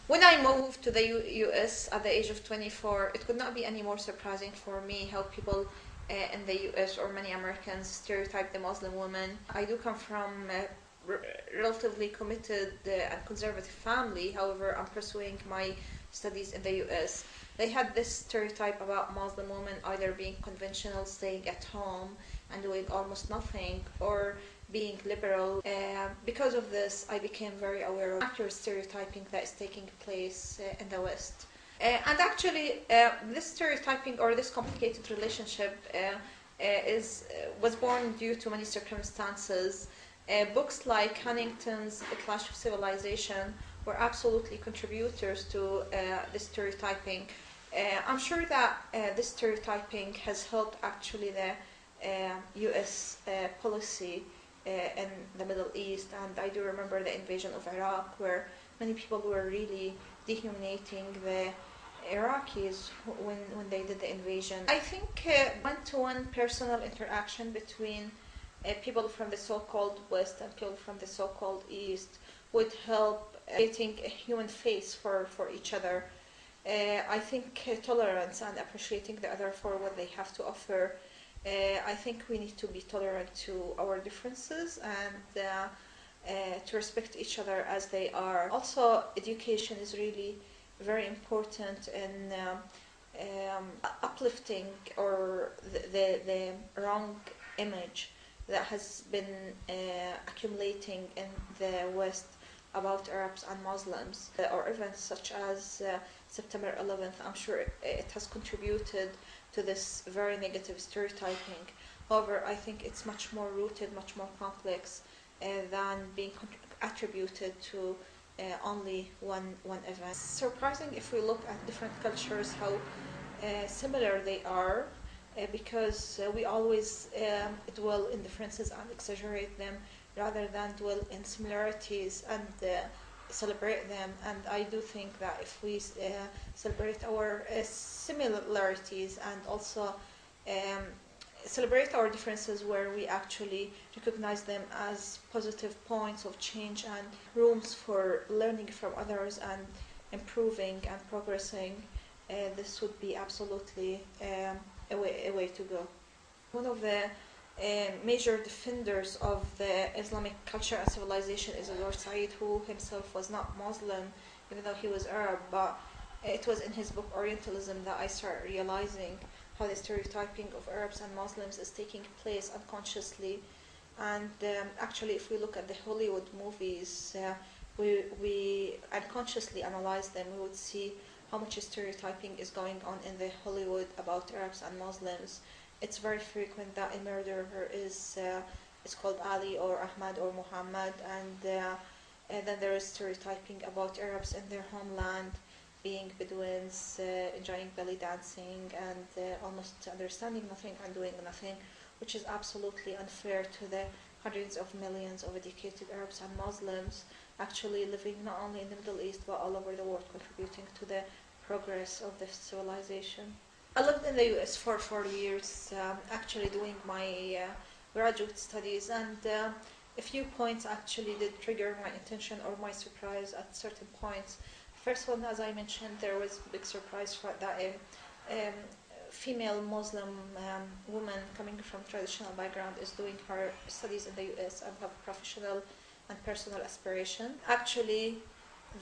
When I moved to the US at the age of 24, it could not be any more surprising for me how people in the US or many Americans stereotype the Muslim woman. I do come from a relatively committed and conservative family. However, I'm pursuing my studies in the US. They had this stereotype about Muslim women either being conventional, staying at home and doing almost nothing, or being liberal. Because of this, I became very aware of accurate stereotyping that is taking place in the West. And actually, this stereotyping or this complicated relationship was born due to many circumstances. Books like Huntington's A Clash of Civilization were absolutely contributors to this stereotyping. I'm sure that this stereotyping has helped actually the US policy in the Middle East, and I do remember the invasion of Iraq, where many people were really dehumanizing the Iraqis when they did the invasion. I think one-to-one personal interaction between people from the so-called West and people from the so-called East would help creating a human face for each other. I think tolerance and appreciating the other for what they have to offer. I think we need to be tolerant to our differences and to respect each other as they are. Also, education is really very important in uplifting or the wrong image that has been accumulating in the West about Arabs and Muslims, or events such as September 11th. I'm sure it has contributed to this very negative stereotyping. However, I think it's much more rooted, much more complex than being attributed to only one event. It's surprising if we look at different cultures how similar they are, because we always dwell in differences and exaggerate them rather than dwell in similarities and celebrate them. And I do think that if we celebrate our similarities and also celebrate our differences where we actually recognize them as positive points of change and rooms for learning from others and improving and progressing, this would be absolutely a way to go. One of the major defenders of the Islamic culture and civilization is Lord Said, who himself was not Muslim, even though he was Arab. But it was in his book Orientalism that I started realizing how the stereotyping of Arabs and Muslims is taking place unconsciously. And actually, if we look at the Hollywood movies, we unconsciously analyze them, we would see how much stereotyping is going on in the Hollywood about Arabs and Muslims. It's very frequent that a murderer is called Ali or Ahmad or Muhammad, and then there is stereotyping about Arabs in their homeland being Bedouins, enjoying belly dancing and almost understanding nothing and doing nothing, which is absolutely unfair to the hundreds of millions of educated Arabs and Muslims actually living not only in the Middle East but all over the world, contributing to the progress of this civilization. I lived in the US for 4 years, actually doing my graduate studies, and a few points actually did trigger my attention or my surprise at certain points. First one, as I mentioned, there was a big surprise for that a female Muslim woman coming from traditional background is doing her studies in the US and have professional and personal aspiration. Actually,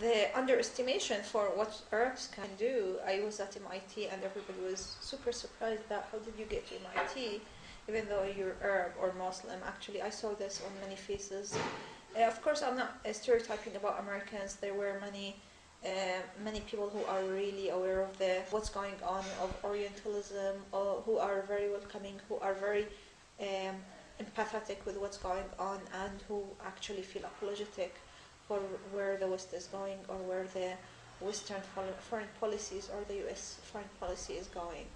the underestimation for what Arabs can do. I was at MIT and everybody was super surprised that how did you get to MIT even though you're Arab or Muslim. Actually, I saw this on many faces. Of course, I'm not stereotyping about Americans. There were many people who are really aware of what's going on of Orientalism, or who are very welcoming, who are very empathetic with what's going on, and who actually feel apologetic for where the West is going or where the Western foreign policies or the US foreign policy is going.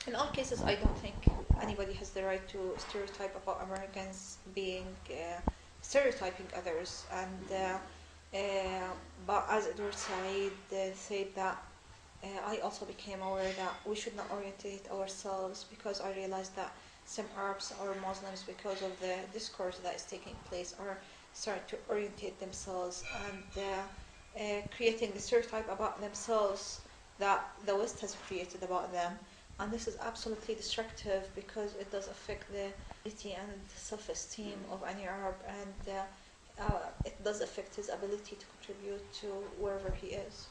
In all cases, I don't think anybody has the right to stereotype about Americans being stereotyping others. And but as Edward Said said that I also became aware that we should not orientate ourselves, because I realized that some Arabs or Muslims, because of the discourse that is taking place, are start to orientate themselves and creating the stereotype about themselves that the West has created about them. And this is absolutely destructive because it does affect the ability and self-esteem of any Arab, and it does affect his ability to contribute to wherever he is.